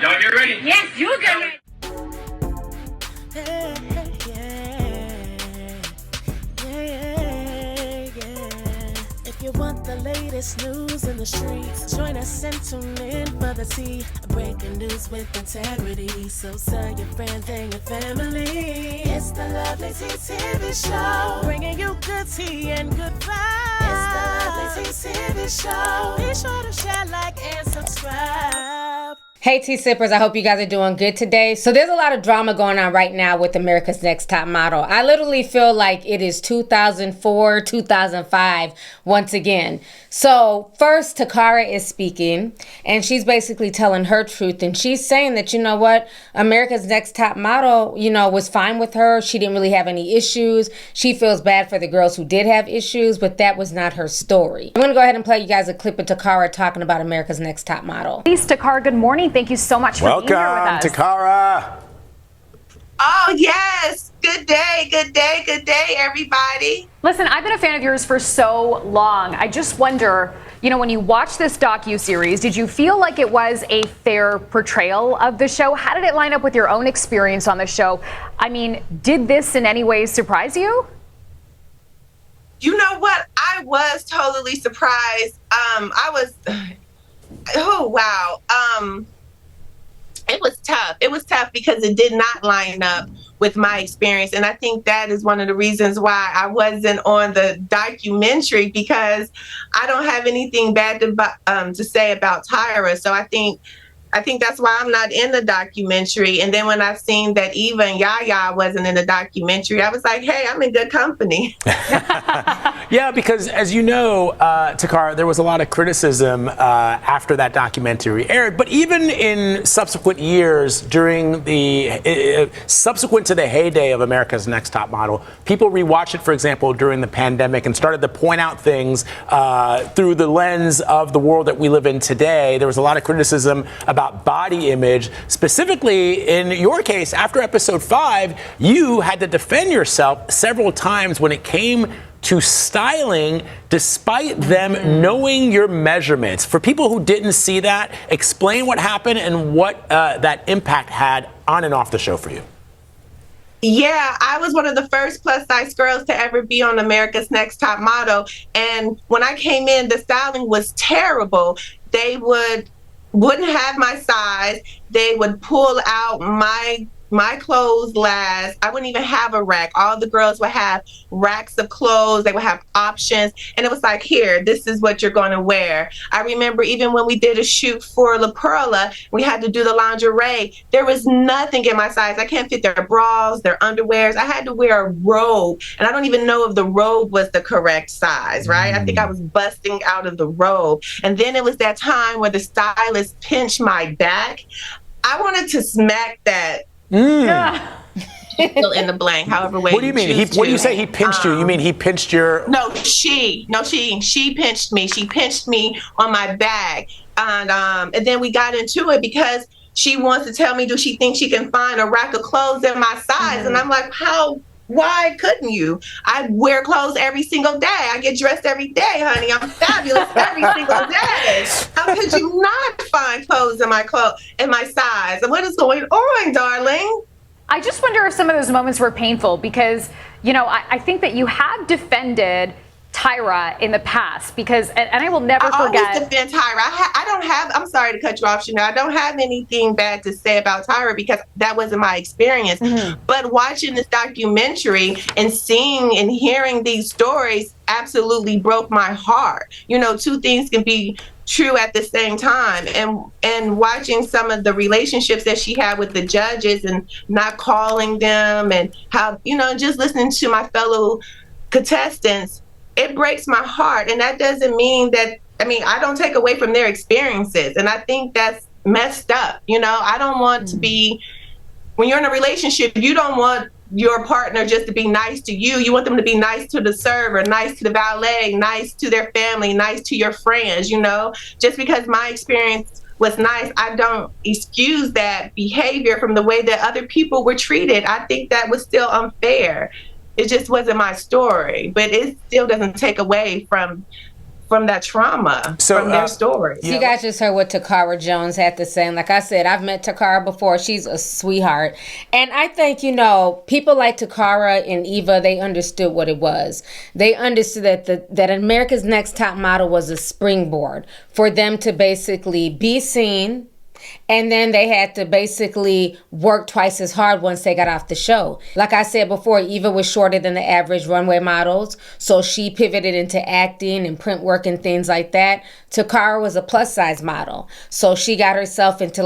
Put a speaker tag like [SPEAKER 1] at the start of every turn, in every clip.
[SPEAKER 1] Y'all get ready?
[SPEAKER 2] Yes, you get ready.
[SPEAKER 3] If you want the latest news in the streets, join us and tune in for the tea. Breaking news with integrity. So tell your friends and your family. It's the Lovelyti TV show, bringing you good tea and good vibes. It's the Lovelyti TV show. Be sure to share, like, and subscribe.
[SPEAKER 4] Hey tea sippers, I hope you guys are doing good today. So there's a lot of drama going on right now with America's Next Top Model. I literally feel like it is 2004, 2005 once again. So first, Toccara is speaking, and she's basically telling her truth, and she's saying that, you know what, America's Next Top Model, was fine with her. She didn't really have any issues. She feels bad for the girls who did have issues, but that was not her story. I'm going to go ahead and play you guys a clip of Toccara talking about America's Next Top Model.
[SPEAKER 5] Please, Toccara, good morning. Thank you so much for being here with us.
[SPEAKER 6] Welcome, Toccara.
[SPEAKER 7] Oh, yes. Good day, everybody.
[SPEAKER 5] Listen, I've been a fan of yours for so long. I just wonder, when you watch this docu-series, did you feel like it was a fair portrayal of the show? How did it line up with your own experience on the show? I mean, did this in any way surprise you?
[SPEAKER 7] You know what? I was totally surprised. Oh, wow. It was tough. It was tough because it did not line up with my experience. And I think that is one of the reasons why I wasn't on the documentary, because I don't have anything bad to say about Tyra. So I think that's why I'm not in the documentary. And then when I seen that even Yaya wasn't in the documentary, I was like, hey, I'm in good company.
[SPEAKER 6] Yeah, because as you know, Toccara, there was a lot of criticism after that documentary aired. But even in subsequent years, during the subsequent to the heyday of America's Next Top Model, people rewatched it, for example, during the pandemic and started to point out things through the lens of the world that we live in today. There was a lot of criticism about body image. Specifically, in your case, after episode 5, you had to defend yourself several times when it came to styling, despite them knowing your measurements. For people who didn't see that, explain what happened and what that impact had on and off the show for you.
[SPEAKER 7] Yeah, I was one of the first plus size girls to ever be on America's Next Top Model. And when I came in, the styling was terrible. They wouldn't have my size. They would pull out my clothes last. I wouldn't even have a rack. All the girls would have racks of clothes. They would have options. And it was like, here, this is what you're going to wear. I remember even when we did a shoot for La Perla, we had to do the lingerie. There was nothing in my size. I can't fit their bras, their underwears. I had to wear a robe. And I don't even know if the robe was the correct size, right? I think I was busting out of the robe. And then it was that time where the stylist pinched my back. I wanted to smack that. Fill in the blank, however way.
[SPEAKER 6] What do you mean? What do you say he pinched you? You mean he pinched your?
[SPEAKER 7] No, she pinched me. She pinched me on my back, and then we got into it because she wants to tell me, do she think she can find a rack of clothes in my size? And I'm like, how? Why couldn't you? I wear clothes every single day. I get dressed every day, honey. I'm fabulous every single day. How could you not find clothes in my size? What is going on, darling?
[SPEAKER 5] I just wonder if some of those moments were painful because, I think that you have defended Tyra in the past because, and I will never forget.
[SPEAKER 7] I always defend Tyra. I'm sorry to cut you off, Chanel. I don't have anything bad to say about Tyra because that wasn't my experience. But watching this documentary and seeing and hearing these stories absolutely broke my heart. Two things can be true at the same time, and watching some of the relationships that she had with the judges and not calling them, and how, just listening to my fellow contestants, it breaks my heart. And that doesn't mean that, I don't take away from their experiences. And I think that's messed up. I don't want to be, when you're in a relationship, you don't want your partner just to be nice to you. You want them to be nice to the server, nice to the valet, nice to their family, nice to your friends, Just because my experience was nice, I don't excuse that behavior from the way that other people were treated. I think that was still unfair. It just wasn't my story, but it still doesn't take away from that trauma, from their stories.
[SPEAKER 4] You guys just heard what Toccara Jones had to say. And like I said, I've met Toccara before. She's a sweetheart. And I think, people like Toccara and Eva, they understood what it was. They understood that America's Next Top Model was a springboard for them to basically be seen. And then they had to basically work twice as hard once they got off the show. Like I said before, Eva was shorter than the average runway models, so she pivoted into acting and print work and things like that. Toccara was a plus size model, so she got herself into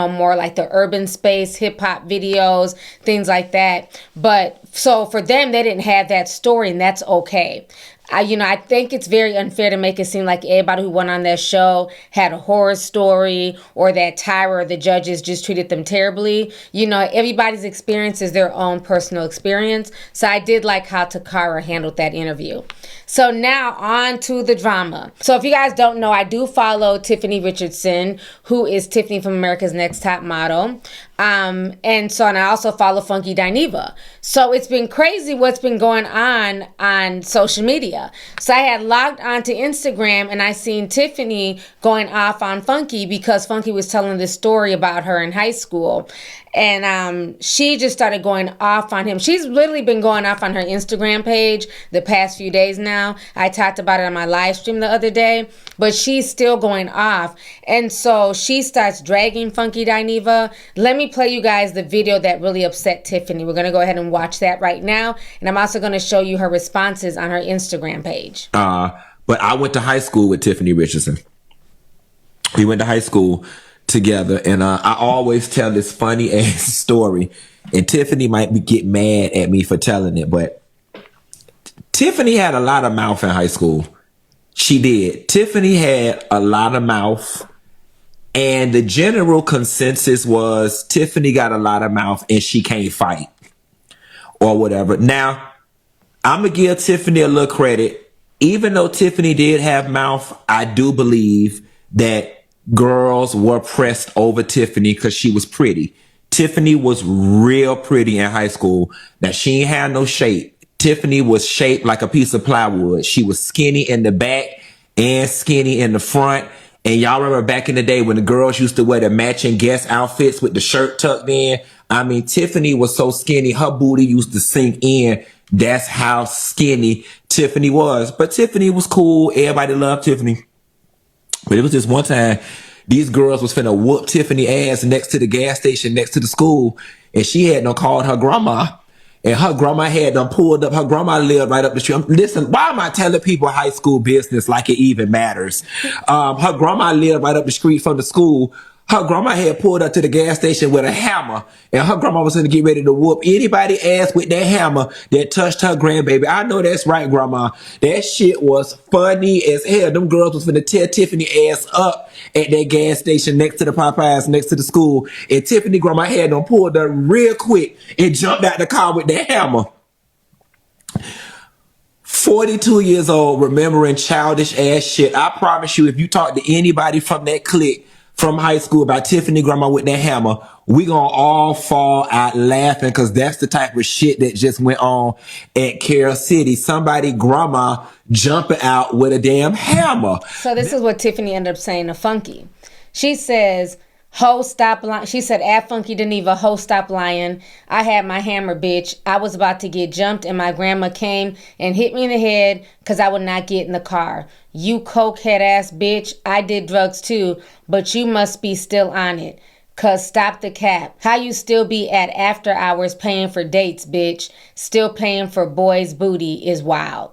[SPEAKER 4] more like the urban space, hip hop videos, things like that. But so for them, they didn't have that story, and that's okay. I think it's very unfair to make it seem like everybody who went on that show had a horror story, or that Tyra or the judges just treated them terribly. Everybody's experience is their own personal experience. So I did like how Toccara handled that interview. So now on to the drama. So if you guys don't know, I do follow Tiffany Richardson, who is Tiffany from America's Next Top Model. And I also follow Funky Dineva. So it's been crazy what's been going on social media. So I had logged onto Instagram and I seen Tiffany going off on Funky because Funky was telling this story about her in high school. And she just started going off on him. She's literally been going off on her Instagram page the past few days now. I talked about it on my live stream the other day, but she's still going off. And so she starts dragging Funky Dineva. Let me play you guys the video that really upset Tiffany. We're going to go ahead and watch that right now. And I'm also going to show you her responses on her Instagram page.
[SPEAKER 1] But I went to high school with Tiffany Richardson. We went to high school together, and I always tell this funny ass story, and Tiffany might get mad at me for telling it, but Tiffany had a lot of mouth in high school. She did. Tiffany had a lot of mouth, and the general consensus was Tiffany got a lot of mouth and she can't fight or whatever. Now, I'm gonna give Tiffany a little credit. Even though Tiffany did have mouth, I do believe that girls were pressed over Tiffany because she was pretty. Tiffany was real pretty in high school. Now, she ain't had no shape. Tiffany was shaped like a piece of plywood. She was skinny in the back and skinny in the front. And y'all remember back in the day when the girls used to wear the matching Guess outfits with the shirt tucked in? I mean, Tiffany was so skinny, her booty used to sink in. That's how skinny Tiffany was. But Tiffany was cool. Everybody loved Tiffany. But it was just one time, these girls was finna whoop Tiffany ass next to the gas station, next to the school. And she had done called her grandma. And her grandma had done pulled up. Her grandma lived right up the street. Listen, why am I telling people high school business like it even matters? Her grandma lived right up the street from the school. Her grandma had pulled up to the gas station with a hammer, and her grandma was going to get ready to whoop anybody ass with that hammer that touched her grandbaby. I know that's right, grandma. That shit was funny as hell. Them girls was finna tear Tiffany ass up at that gas station next to the Popeyes, next to the school. And Tiffany grandma had them pulled up real quick and jumped out the car with that hammer. 42 years old, remembering childish ass shit. I promise you, if you talk to anybody from that clique from high school about Tiffany grandma with that hammer, we gonna all fall out laughing because that's the type of shit that just went on at Carol City. Somebody grandma jumping out with a damn hammer.
[SPEAKER 4] So this is what Tiffany ended up saying to Funky. She says, ho, stop lying. She said, at Funky Dineva, ho, stop lying. I had my hammer, bitch. I was about to get jumped and my grandma came and hit me in the head because I would not get in the car. You cokehead ass bitch. I did drugs too, but you must be still on it. Cause stop the cap. How you still be at after hours paying for dates, bitch? Still paying for boys' booty is wild.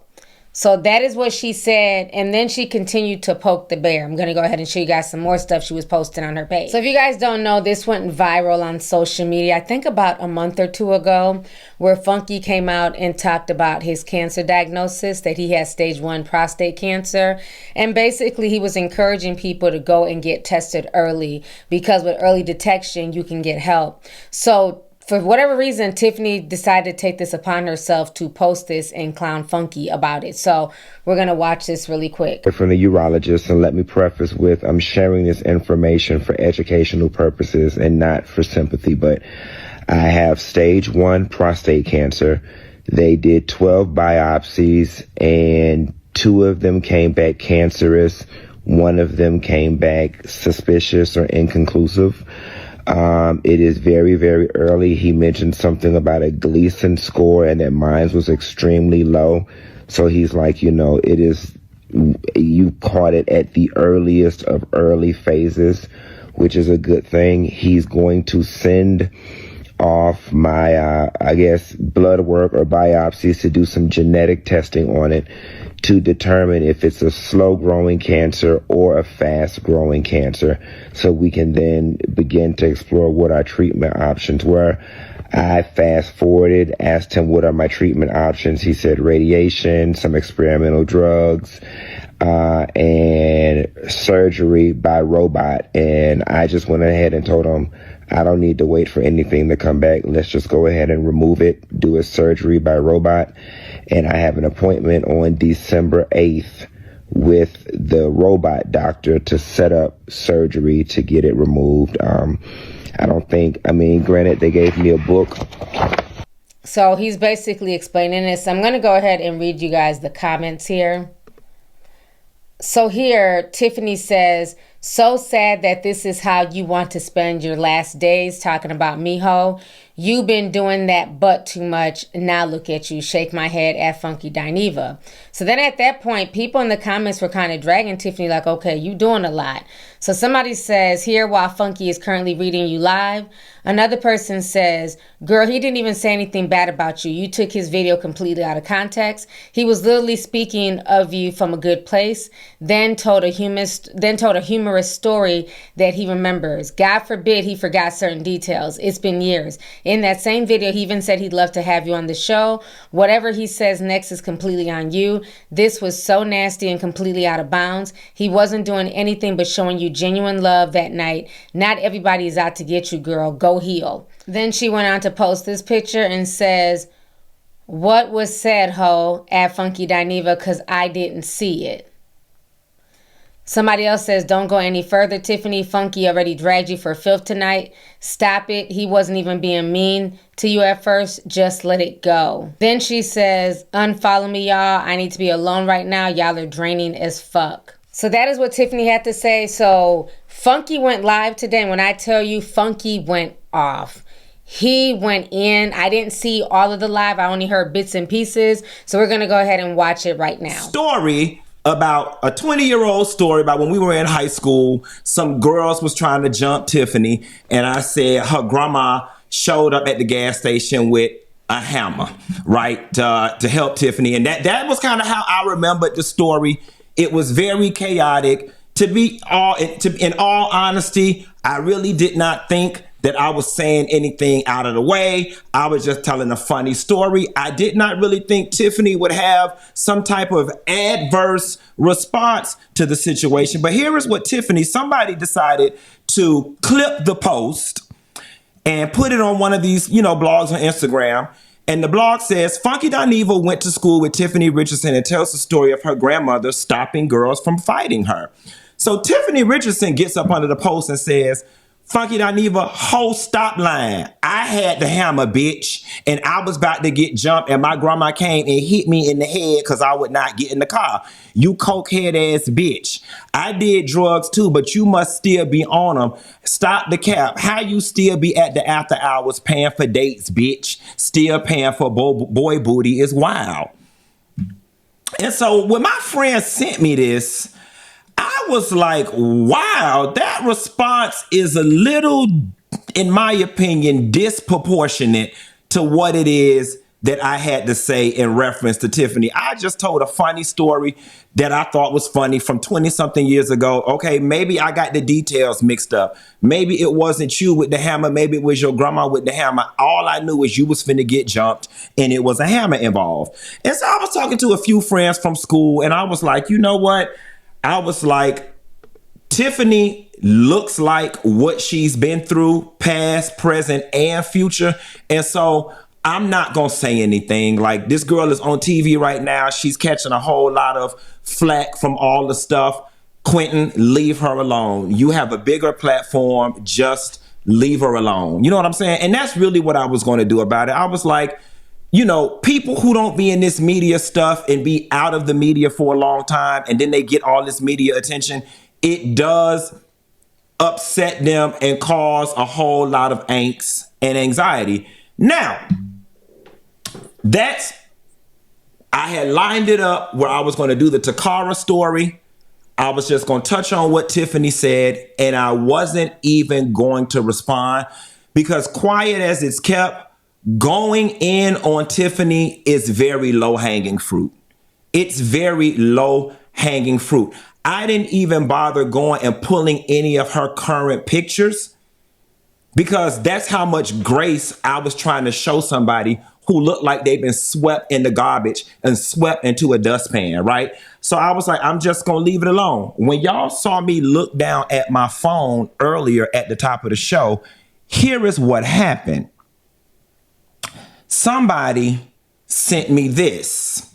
[SPEAKER 4] So that is what she said, and then she continued to poke the bear. I'm going to go ahead and show you guys some more stuff she was posting on her page. So if you guys don't know, this went viral on social media, I think about a month or two ago, where Funky came out and talked about his cancer diagnosis, that he has stage 1 prostate cancer. And basically, he was encouraging people to go and get tested early, because with early detection, you can get help. So for whatever reason, Tiffany decided to take this upon herself to post this and clown Funky about it. So we're going to watch this really quick.
[SPEAKER 2] From the urologist, and let me preface with, I'm sharing this information for educational purposes and not for sympathy, but I have stage 1 prostate cancer. They did 12 biopsies, and 2 of them came back cancerous. 1 of them came back suspicious or inconclusive. It is very, very early. He mentioned something about a Gleason score and that mine was extremely low. So he's like, it is, you caught it at the earliest of early phases, which is a good thing. He's going to send off my, blood work or biopsies to do some genetic testing on it to determine if it's a slow-growing cancer or a fast-growing cancer, so we can then begin to explore what our treatment options were. I fast-forwarded, asked him what are my treatment options. He said radiation, some experimental drugs, and surgery by robot. And I just went ahead and told him, I don't need to wait for anything to come back. Let's just go ahead and remove it, do a surgery by robot. And I have an appointment on December 8th with the robot doctor to set up surgery to get it removed. Granted, they gave me a book.
[SPEAKER 4] So he's basically explaining this. I'm going to go ahead and read you guys the comments here. So here, Tiffany says, so sad that this is how you want to spend your last days, talking about Miho. You've been doing that butt too much. Now look at you. Shake my head at Funky Dineva. So then at that point, people in the comments were kind of dragging Tiffany like, okay, you doing a lot. So somebody says, here while Funky is currently reading you live. Another person says, girl, he didn't even say anything bad about you. You took his video completely out of context. He was literally speaking of you from a good place, then told a humorous story that he remembers. God forbid he forgot certain details. It's been years. In that same video, he even said he'd love to have you on the show. Whatever he says next is completely on you. This was so nasty and completely out of bounds. He wasn't doing anything but showing you genuine love that night. Not everybody is out to get you, girl. Go heal. Then she went on to post this picture and says, what was said, ho, at Funky Dineva, because I didn't see it. Somebody else says, don't go any further, Tiffany. Funky already dragged you for filth tonight. Stop it. He wasn't even being mean to you at first. Just let it go. Then she says, unfollow me, y'all. I need to be alone right now. Y'all are draining as fuck. So that is what Tiffany had to say. So Funky went live today. And when I tell you, Funky went off. He went in. I didn't see all of the live. I only heard bits and pieces. So we're going to go ahead and watch it right now.
[SPEAKER 1] Story about a 20-year-old story about when we were in high school. Some girls was trying to jump Tiffany, and I said her grandma showed up at the gas station with a hammer, right, to help Tiffany. And that was kind of how I remembered the story. It was very chaotic. In all honesty, I really did not think that I was saying anything out of the way. I was just telling a funny story. I did not really think Tiffany would have some type of adverse response to the situation. But here is what somebody decided to clip the post and put it on one of these, blogs on Instagram. And the blog says, Funky Dineva went to school with Tiffany Richardson and tells the story of her grandmother stopping girls from fighting her. So Tiffany Richardson gets up under the post and says, Funky Dineva, whole stop line. I had the hammer, bitch, and I was about to get jumped, and my grandma came and hit me in the head because I would not get in the car. You cokehead ass bitch. I did drugs too, but you must still be on them. Stop the cap. How you still be at the after hours paying for dates, bitch? Still paying for boy booty is wild. And so when my friend sent me this, I was like, wow, that response is a little, in my opinion, disproportionate to what it is that I had to say in reference to Tiffany. I just told a funny story that I thought was funny from 20-something years ago. Okay, maybe I got the details mixed up. Maybe it wasn't you with the hammer. Maybe it was your grandma with the hammer. All I knew was you was finna get jumped and it was a hammer involved. And so I was talking to a few friends from school and I was like, you know what? I was like, Tiffany looks like what she's been through, past, present, and future. And so I'm not going to say anything. Like, this girl is on TV right now. She's catching a whole lot of flack from all the stuff. Quentin, leave her alone. You have a bigger platform. Just leave her alone. You know what I'm saying? And that's really what I was going to do about it. I was like, you know, people who don't be in this media stuff and be out of the media for a long time, and then they get all this media attention, it does upset them and cause a whole lot of angst and anxiety. Now, I had lined it up where I was going to do the Toccara story. I was just going to touch on what Tiffany said, and I wasn't even going to respond because, quiet as it's kept, going in on Tiffany is very low-hanging fruit. It's very low-hanging fruit. I didn't even bother going and pulling any of her current pictures because that's how much grace I was trying to show somebody who looked like they've been swept in the garbage and swept into a dustpan, right? So I was like, I'm just going to leave it alone. When y'all saw me look down at my phone earlier at the top of the show, here is what happened. Somebody sent me this.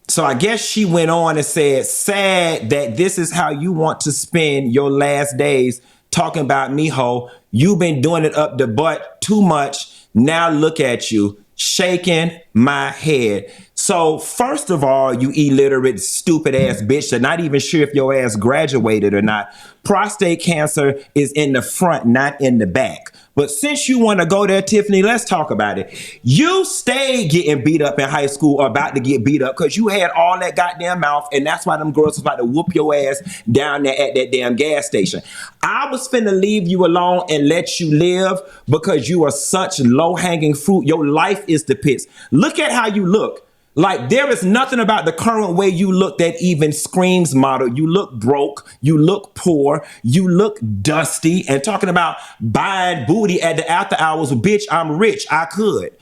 [SPEAKER 1] So I guess she went on and said, sad that this is how you want to spend your last days talking about me, ho. You've been doing it up the butt too much. Now look at you, shaking my head. So first of all, you illiterate, stupid ass bitch, that not even sure if your ass graduated or not. Prostate cancer is in the front, not in the back. But since you want to go there, Tiffany, let's talk about it. You stayed getting beat up in high school or about to get beat up because you had all that goddamn mouth, and that's why them girls was about to whoop your ass down there at that damn gas station. I was finna leave you alone and let you live because you are such low-hanging fruit. Your life is the pits. Look at how you look. Like, there is nothing about the current way you look that even screams model. You look broke. You look poor. You look dusty. And talking about buying booty at the after hours, bitch, I'm rich. I could.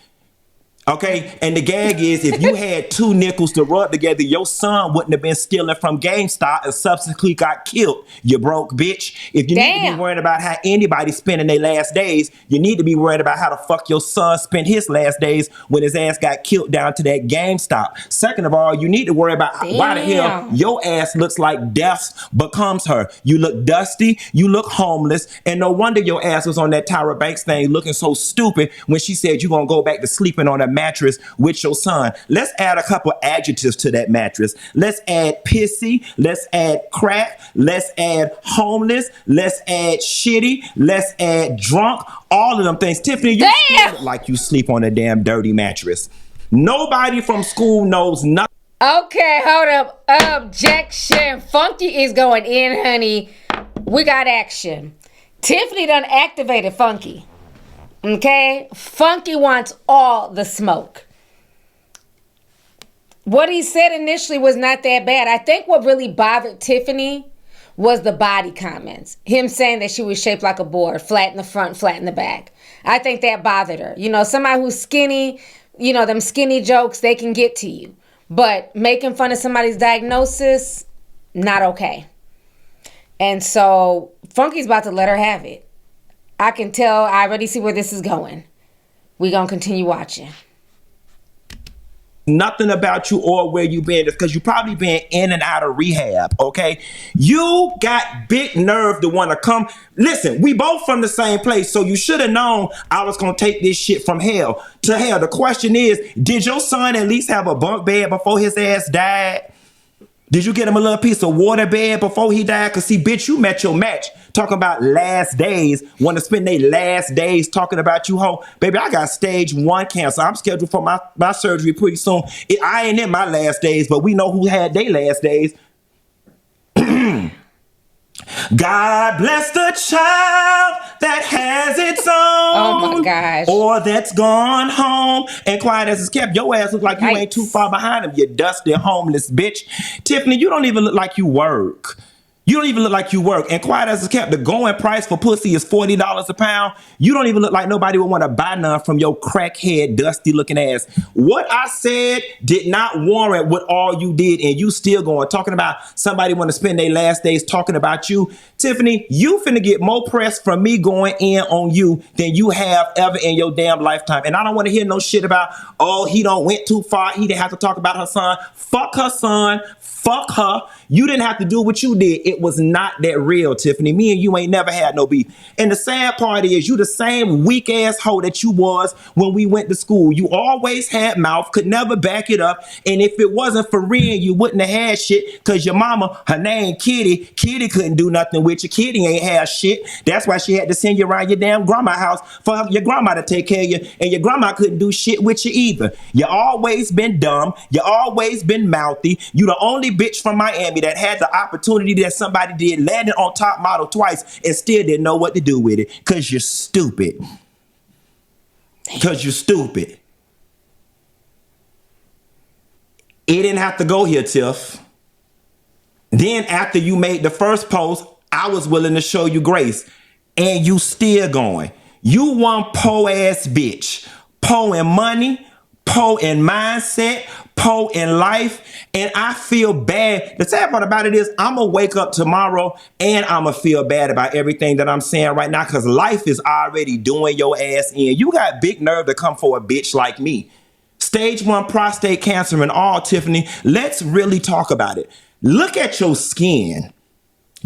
[SPEAKER 1] Okay, and the gag is if you had 2 nickels to rub together, your son wouldn't have been stealing from GameStop and subsequently got killed, you broke bitch. If you need to be worried about how anybody's spending their last days, you need to be worried about how the fuck your son spent his last days when his ass got killed down to that GameStop. Second of all, you need to worry about why the hell your ass looks like death becomes her. You look dusty, you look homeless, and no wonder your ass was on that Tyra Banks thing looking so stupid when she said you're gonna go back to sleeping on a mattress with your son. Let's add a couple adjectives to that mattress. Let's add pissy. Let's add crack. Let's add homeless. Let's add shitty. Let's add drunk. All of them things. Tiffany, you still look like you sleep on a damn dirty mattress. Nobody from school knows nothing.
[SPEAKER 4] Okay, hold up. Objection. Funky is going in, honey. We got action. Tiffany done activated Funky. Okay? Funky wants all the smoke. What he said initially was not that bad. I think what really bothered Tiffany was the body comments. Him saying that she was shaped like a board, flat in the front, flat in the back. I think that bothered her. You know, somebody who's skinny, you know, them skinny jokes, they can get to you. But making fun of somebody's diagnosis, not okay. And so Funky's about to let her have it. I can tell, I already see where this is going. We're going to continue watching.
[SPEAKER 1] Nothing about you or where you been. It's because you probably been in and out of rehab, okay? You got big nerve to want to come. Listen, we both from the same place, so you should have known I was going to take this shit from hell to hell. The question is, did your son at least have a bunk bed before his ass died? Did you get him a little piece of water bed before he died? Because, see, bitch, you met your match. Talking about last days, want to spend their last days talking about you, ho. Baby, I got stage 1 cancer. I'm scheduled for my surgery pretty soon. I ain't in my last days, but we know who had their last days. God bless the child that has its own.
[SPEAKER 4] Oh my gosh.
[SPEAKER 1] Or that's gone home. And quiet as it's kept, your ass look like you ain't too far behind him, you dusty homeless bitch. Tiffany, you don't even look like you work. You don't even look like you work. And quiet as it's kept, the going price for pussy is $40 a pound. You don't even look like nobody would want to buy none from your crackhead, dusty looking ass. What I said did not warrant what all you did, and you still going, talking about somebody want to spend their last days talking about you. Tiffany, you finna get more press from me going in on you than you have ever in your damn lifetime. And I don't want to hear no shit about, oh, he don't went too far. He didn't have to talk about her son. Fuck her son. Fuck her. You didn't have to do what you did. it was not that real, Tiffany. Me and you ain't never had no beef. And the sad part is you the same weak ass hoe that you was when we went to school. You always had mouth, could never back it up. And if it wasn't for real, you wouldn't have had shit, because your mama, her name Kitty. Kitty couldn't do nothing with you. Kitty ain't have shit. That's why she had to send you around your damn grandma's house for your grandma to take care of you. And your grandma couldn't do shit with you either. You always been dumb. You always been mouthy. You the only bitch from Miami that had the opportunity that somebody did, landed on top model twice and still didn't know what to do with it, because you're stupid. Because you're stupid. It didn't have to go here, Tiff. Then after you made the first post, I was willing to show you grace. And you still going. You one po ass bitch. Po in money, po in mindset, po in life. And I feel bad. The sad part about it is I'm going to wake up tomorrow and I'm going to feel bad about everything that I'm saying right now, because life is already doing your ass in. You got big nerve to come for a bitch like me. Stage 1 prostate cancer and all, Tiffany. Let's really talk about it. Look at your skin.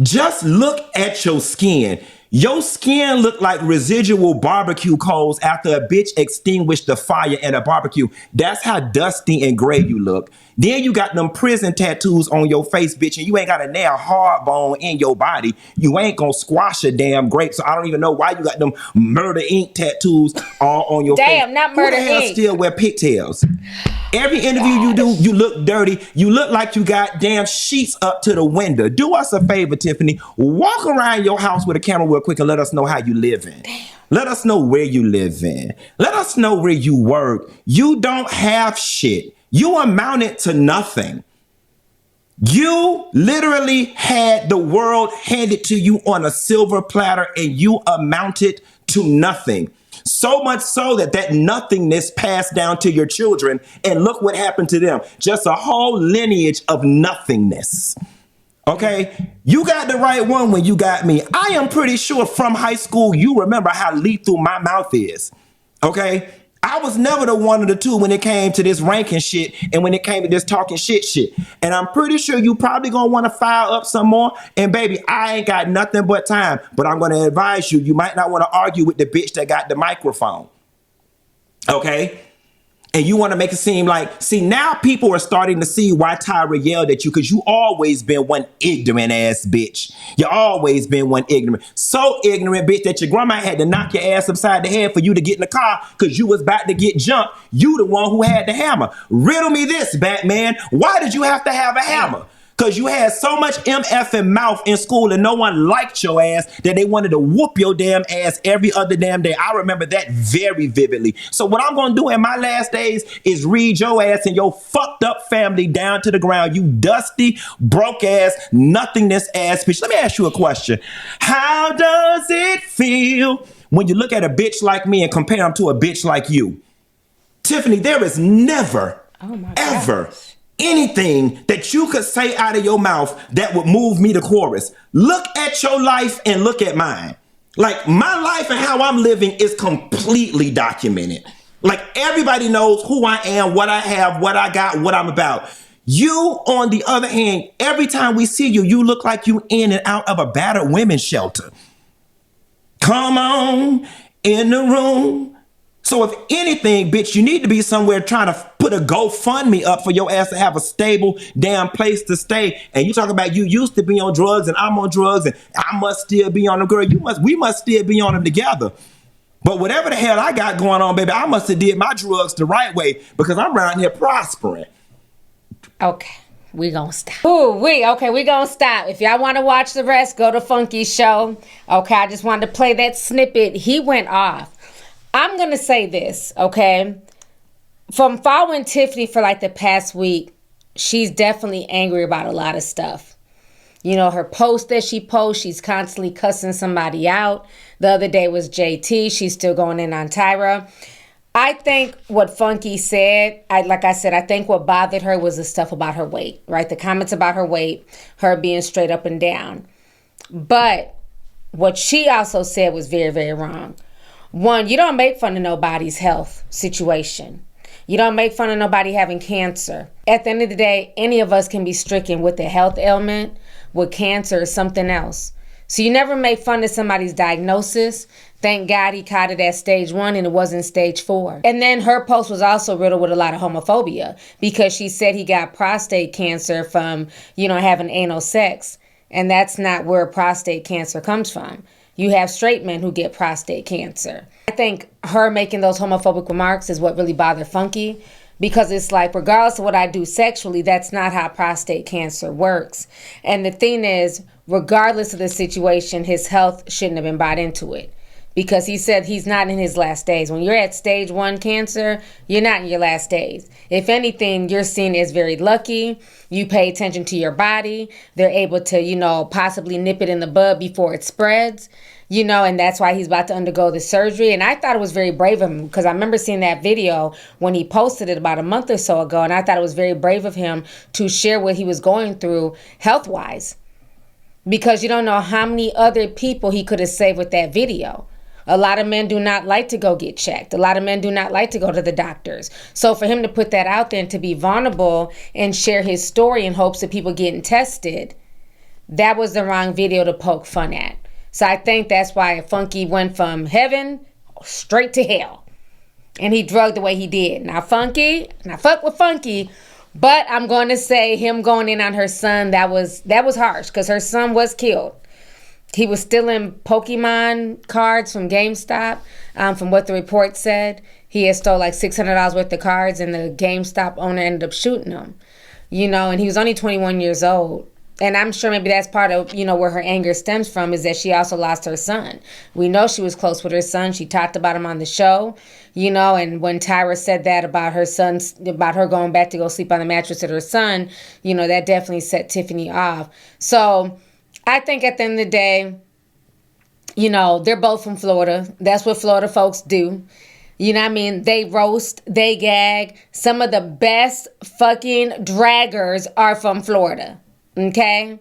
[SPEAKER 1] Just look at your skin. Your skin look like residual barbecue coals after a bitch extinguished the fire in a barbecue. That's how dusty and gray you look. Then you got them prison tattoos on your face, bitch, and you ain't got a nail hard bone in your body. You ain't gonna squash a damn grape, so I don't even know why you got them Murder Inc. tattoos on your face.
[SPEAKER 4] Damn, not Murder
[SPEAKER 1] Who the hell
[SPEAKER 4] Inc.
[SPEAKER 1] still wear pigtails? Every interview you do, you look dirty. You look like you got damn sheets up to the window. Do us a favor, Tiffany. Walk around your house with a camera real quick and let us know how you living. Let us know where you live in. Let us know where you work. You don't have shit. You amounted to nothing. You literally had the world handed to you on a silver platter and you amounted to nothing. So much so that nothingness passed down to your children, and look what happened to them. Just a whole lineage of nothingness. Okay? You got the right one when you got me. I am pretty sure from high school you remember how lethal my mouth is. Okay? I was never the one of the two when it came to this ranking shit and when it came to this talking shit. And I'm pretty sure you probably gonna want to file up some more. And baby, I ain't got nothing but time. But I'm gonna advise you, you might not want to argue with the bitch that got the microphone. Okay? And you want to make it seem like, see, now people are starting to see why Tyra yelled at you, because you always been one ignorant ass bitch. You always been one ignorant. So ignorant, bitch, that your grandma had to knock your ass upside the head for you to get in the car because you was about to get jumped. You the one who had the hammer. Riddle me this, Batman. Why did you have to have a hammer? Because you had so much MF and mouth in school and no one liked your ass that they wanted to whoop your damn ass every other damn day. I remember that very vividly. So what I'm going to do in my last days is read your ass and your fucked up family down to the ground. You dusty, broke ass, nothingness ass bitch. Let me ask you a question. How does it feel when you look at a bitch like me and compare them to a bitch like you? Tiffany, there is never, ever anything that you could say out of your mouth that would move me to chorus. Look at your life and look at mine. Like, my life and how I'm living is completely documented. Like, everybody knows who I am, what I have, what I got, what I'm about. You, on the other hand, every time we see you, you look like you in and out of a battered women's shelter. Come on in the room. So if anything, bitch, you need to be somewhere trying to put a GoFundMe up for your ass to have a stable damn place to stay. And you talk about you used to be on drugs and I'm on drugs and I must still be on them. Girl, we must still be on them together. But whatever the hell I got going on, baby, I must have did my drugs the right way because I'm around here prospering.
[SPEAKER 4] Okay. We gonna stop. We gonna stop. If y'all want to watch the rest, go to Funky's show. Okay, I just wanted to play that snippet. He went off. I'm going to say this, okay? From following Tiffany for like the past week, she's definitely angry about a lot of stuff. You know, her post that she posts, she's constantly cussing somebody out. The other day was JT. She's still going in on Tyra. I think what Funky said, I think what bothered her was the stuff about her weight, right? The comments about her weight, her being straight up and down. But what she also said was very, very wrong. One, you don't make fun of nobody's health situation. You don't make fun of nobody having cancer. At the end of the day, any of us can be stricken with a health ailment, with cancer is something else. So you never make fun of somebody's diagnosis. Thank God he caught it at stage 1 and it wasn't stage 4. And then her post was also riddled with a lot of homophobia because she said he got prostate cancer from, having anal sex. And that's not where prostate cancer comes from. You have straight men who get prostate cancer. I think her making those homophobic remarks is what really bothered Funky, because it's like, regardless of what I do sexually, that's not how prostate cancer works. And the thing is, regardless of the situation, his health shouldn't have been brought into it, because he said he's not in his last days. When you're at stage 1 cancer, you're not in your last days. If anything, you're seen as very lucky. You pay attention to your body. They're able to, possibly nip it in the bud before it spreads, and that's why he's about to undergo the surgery. And I thought it was very brave of him, because I remember seeing that video when he posted it about a month or so ago, and I thought it was very brave of him to share what he was going through health-wise, because you don't know how many other people he could have saved with that video. A lot of men do not like to go get checked. A lot of men do not like to go to the doctors. So for him to put that out there and to be vulnerable and share his story in hopes of people getting tested, that was the wrong video to poke fun at. So I think that's why Funky went from heaven straight to hell. And he drugged the way he did. Now Funky, and I fuck with Funky, but I'm going to say him going in on her son, that was harsh, because her son was killed. He was stealing Pokemon cards from GameStop, from what the report said. He had stole like $600 worth of cards, and the GameStop owner ended up shooting him. And he was only 21 years old. And I'm sure maybe that's part of, where her anger stems from, is that she also lost her son. We know she was close with her son. She talked about him on the show, and when Tyra said that about her son, about her going back to go sleep on the mattress with her son, that definitely set Tiffany off. So I think at the end of the day, they're both from Florida. That's what Florida folks do. They roast, they gag. Some of the best fucking draggers are from Florida. Okay?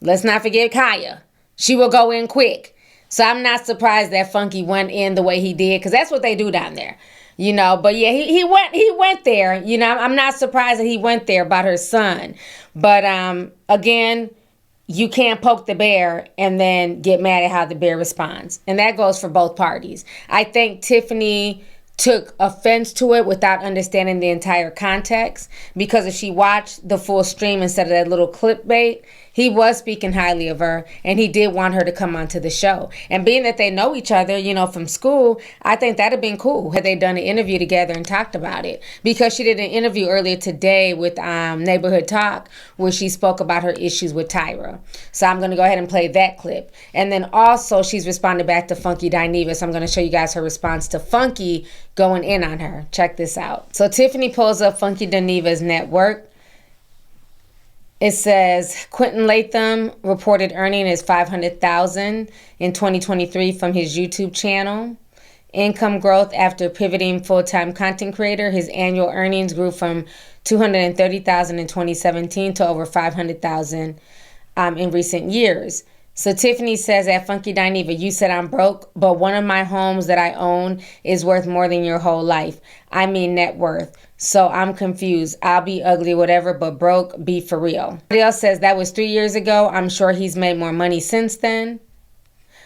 [SPEAKER 4] Let's not forget Kaya. She will go in quick. So I'm not surprised that Funky went in the way he did, because that's what they do down there. But yeah, he went there. I'm not surprised that he went there about her son. But again, you can't poke the bear and then get mad at how the bear responds. And that goes for both parties. I think Tiffany took offense to it without understanding the entire context, because if she watched the full stream instead of that little clickbait, he was speaking highly of her, and he did want her to come onto the show. And being that they know each other, from school, I think that'd have been cool had they done an interview together and talked about it. Because she did an interview earlier today with Neighborhood Talk, where she spoke about her issues with Tyra. So I'm going to go ahead and play that clip. And then also she's responded back to Funky Dineva, so I'm going to show you guys her response to Funky going in on her. Check this out. So Tiffany pulls up Funky Dineva's network. It says Quentin Latham reported earning is $500,000 in 2023 from his YouTube channel. Income growth after pivoting full-time content creator. His annual earnings grew from $230,000 in 2017 to over $500,000 in recent years. So Tiffany says at Funky Dineva, you said I'm broke, but one of my homes that I own is worth more than your whole life. I mean net worth. So I'm confused. I'll be ugly, whatever, but broke, be for real. Somebody else says that was 3 years ago. I'm sure he's made more money since then.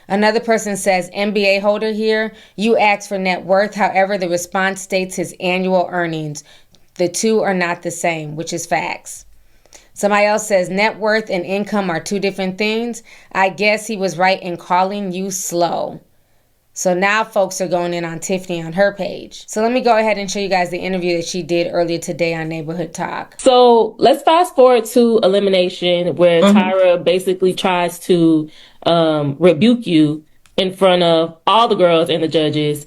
[SPEAKER 4] Another person says, MBA holder here. You asked for net worth. However, the response states his annual earnings. The two are not the same, which is facts. Somebody else says net worth and income are two different things. I guess he was right in calling you slow. So now folks are going in on Tiffany on her page. So let me go ahead and show you guys the interview that she did earlier today on Neighborhood Talk.
[SPEAKER 8] So let's fast forward to elimination, where Tyra basically tries to rebuke you in front of all the girls and the judges.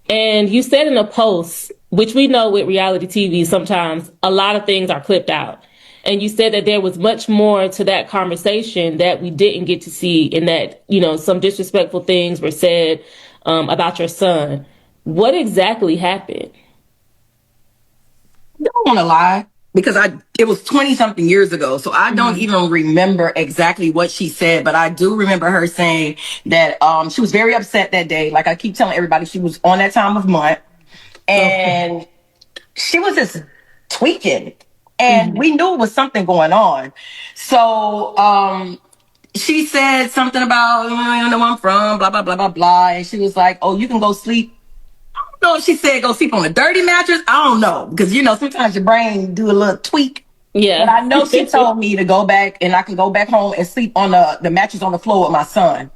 [SPEAKER 8] And you said in a post, which we know with reality TV, sometimes a lot of things are clipped out. And you said that there was much more to that conversation that we didn't get to see, and that, some disrespectful things were said about your son. What exactly happened?
[SPEAKER 9] I don't want to lie, because it was 20 something years ago. So I don't even remember exactly what she said, but I do remember her saying that she was very upset that day. Like I keep telling everybody, she was on that time of month, and she was just tweaking. And we knew it was something going on. So she said something about, I don't know where I'm from, blah, blah, blah, blah, blah. And she was like, oh, you can go sleep. I don't know if she said go sleep on a dirty mattress. I don't know. Because, sometimes your brain do a little tweak.
[SPEAKER 8] Yeah.
[SPEAKER 9] But I know she told me to go back and I can go back home and sleep on the mattress on the floor with my son.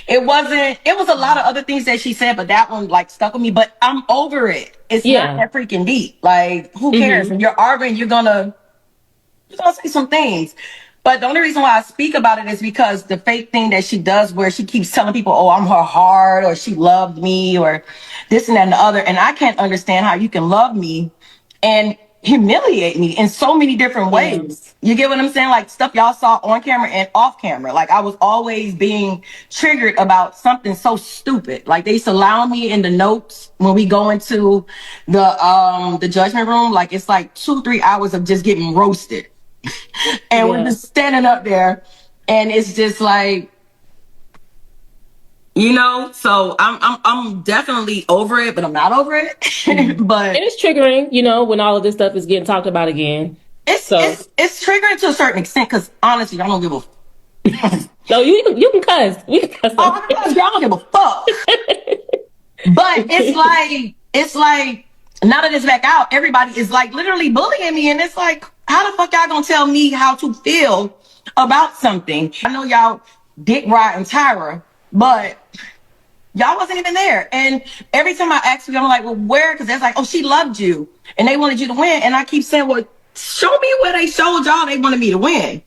[SPEAKER 9] It was a lot of other things that she said, but that one like stuck with me. But I'm over it. It's not that freaking deep. Like, who cares? When you're arguing, you're gonna say some things. But the only reason why I speak about it is because the fake thing that she does where she keeps telling people, oh, I'm her heart, or she loved me, or this and that and the other. And I can't understand how you can love me and humiliate me in so many different ways. You get what I'm saying? Like stuff y'all saw on camera and off camera. Like I was always being triggered about something so stupid. Like they used to allow me in the notes when we go into the judgment room. Like it's like 2-3 hours of just getting roasted. And we're just standing up there and it's just like, so I'm definitely over it, but I'm not over it. But
[SPEAKER 8] and it's triggering, when all of this stuff is getting talked about again.
[SPEAKER 9] It's triggering to a certain extent because honestly, I don't give a.
[SPEAKER 8] No, you can cuss. We can cuss.
[SPEAKER 9] Oh, I don't give a fuck. But it's like now that it's back out, everybody is like literally bullying me, and it's like, how the fuck y'all gonna tell me how to feel about something? I know y'all dick riding Tyra, but y'all wasn't even there. And every time I ask you, I'm like, well, where? Because they're like, oh, she loved you and they wanted you to win. And I keep saying, well, show me where they showed y'all they wanted me to win.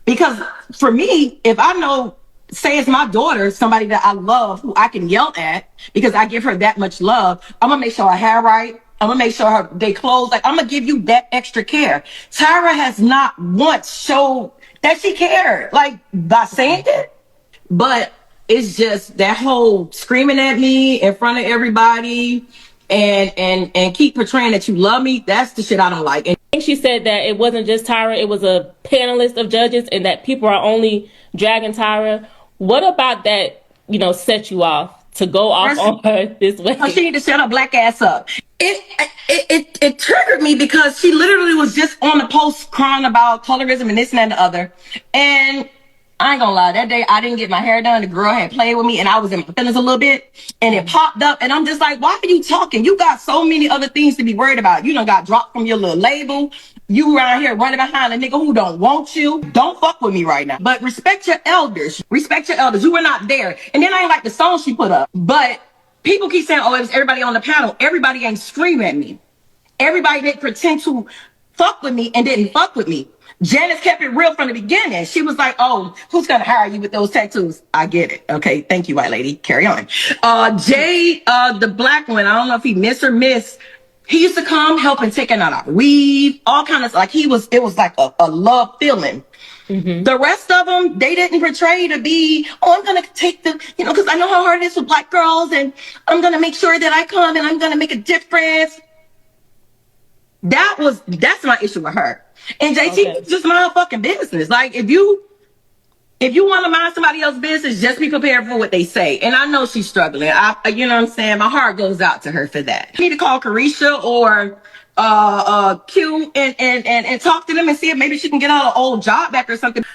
[SPEAKER 9] Because for me, if I know, say it's my daughter, somebody that I love, who I can yell at because I give her that much love, I'm going to make sure her hair right. I'm going to make sure they clothes, like I'm going to give you that extra care. Tyra has not once showed that she cared, like by saying it. But it's just that whole screaming at me in front of everybody and keep portraying that you love me. That's the shit I don't like. And
[SPEAKER 8] I think she said that it wasn't just Tyra, it was a panelist of judges and that people are only dragging Tyra. What about that, set you off to go off on her this way?
[SPEAKER 9] She need to shut her black ass up. It triggered me because she literally was just on the post crying about colorism and this and that and the other. And I ain't gonna lie, that day I didn't get my hair done. The girl had played with me and I was in my feelings a little bit and it popped up and I'm just like, why are you talking? You got so many other things to be worried about. You done got dropped from your little label. You around here running behind a nigga who don't want you. Don't fuck with me right now. But respect your elders. Respect your elders. You were not there. And then I ain't like the song she put up. But people keep saying, oh, it was everybody on the panel. Everybody ain't screaming at me. Everybody didn't pretend to fuck with me and didn't fuck with me. Janice kept it real from the beginning. She was like, oh, who's going to hire you with those tattoos? I get it. Okay. Thank you, white lady. Carry on. Jay, the black one, I don't know if he miss or miss. He used to come help and taking out our weave, all kind of like it was like a love feeling. Mm-hmm. The rest of them, they didn't portray to be, oh, I'm going to take the, because I know how hard it is with black girls and I'm going to make sure that I come and I'm going to make a difference. That's my issue with her. And JT just mind her fucking business. Like if you want to mind somebody else's business, just be prepared for what they say. And I know she's struggling. You know what I'm saying? My heart goes out to her for that. I need to call Carisha or Q and talk to them and see if maybe she can get her old job back or something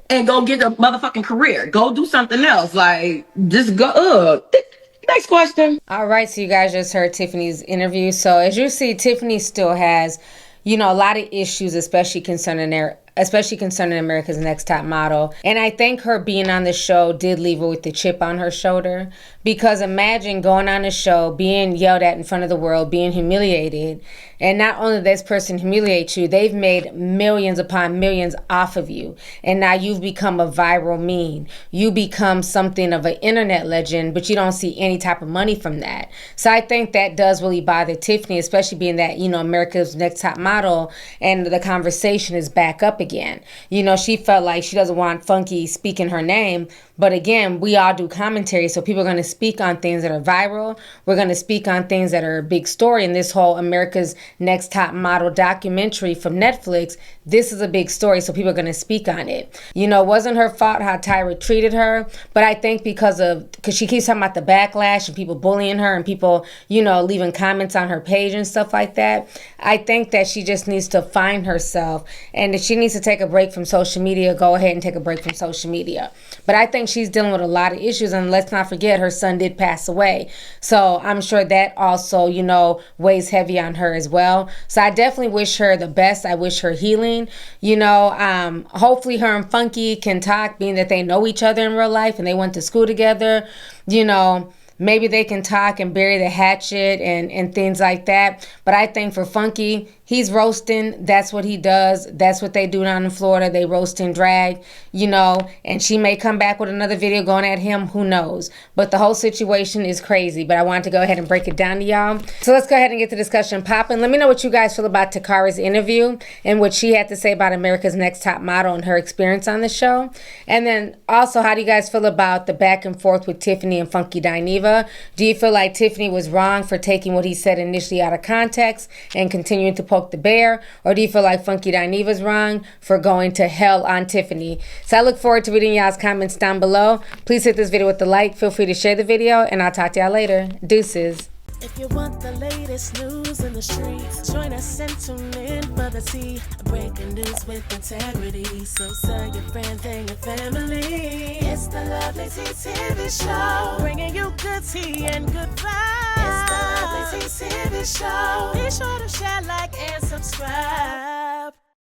[SPEAKER 9] and go get a motherfucking career. Go do something else. Like just go. Next question.
[SPEAKER 4] All right, so you guys just heard Tiffany's interview. So as you see, Tiffany still has, a lot of issues, especially concerning America's Next Top Model. And I think her being on the show did leave her with the chip on her shoulder. Because imagine going on a show, being yelled at in front of the world, being humiliated. And not only this person humiliate you, they've made millions upon millions off of you. And now you've become a viral meme. You become something of an internet legend, but you don't see any type of money from that. So I think that does really bother Tiffany, especially being that, America's Next Top Model and the conversation is back up again. She felt like she doesn't want Funky speaking her name. But again, we all do commentary, so people are going to speak on things that are viral. We're going to speak on things that are a big story. And this whole America's Next Top Model documentary from Netflix this is a big story, so people are going to speak on it. You know, it wasn't her fault how Tyra treated her, but I think because she keeps talking about the backlash and people bullying her and people, you know, leaving comments on her page and stuff like that, I think that she just needs to find herself, and if she needs to take a break from social media, go ahead and take a break from social media. But I think she's dealing with a lot of issues, and let's not forget her son did pass away. So I'm sure that also, you know, weighs heavy on her as well. So I definitely wish her the best. I wish her healing. You know, hopefully her and Funky can talk, being that they know each other in real life and they went to school together. You know, maybe they can talk and bury the hatchet and things like that. But I think for Funky, he's roasting. That's what he does. That's what they do down in Florida. They roast and drag, you know, and she may come back with another video going at him. Who knows? But the whole situation is crazy. But I wanted to go ahead and break it down to y'all. So let's go ahead and get the discussion popping. Let me know what you guys feel about Toccara's interview and what she had to say about America's Next Top Model and her experience on the show. And then also, how do you guys feel about the back and forth with Tiffany and Funky Dineva? Do you feel like Tiffany was wrong for taking what he said initially out of context and continuing to poke the bear? Or do you feel like Funky Dineva's wrong for going to hell on Tiffany? So I look forward to reading y'all's comments down below. Please hit this video with a like. Feel free to share the video, and I'll talk to y'all later. Deuces.
[SPEAKER 3] If you want the latest news in the streets, join us and tune in for the tea. Breaking news with integrity. So tell your friends and your family. It's the Lovelyti TV show, bringing you good tea and good vibes. It's the Lovelyti TV show. Be sure to share, like, and subscribe.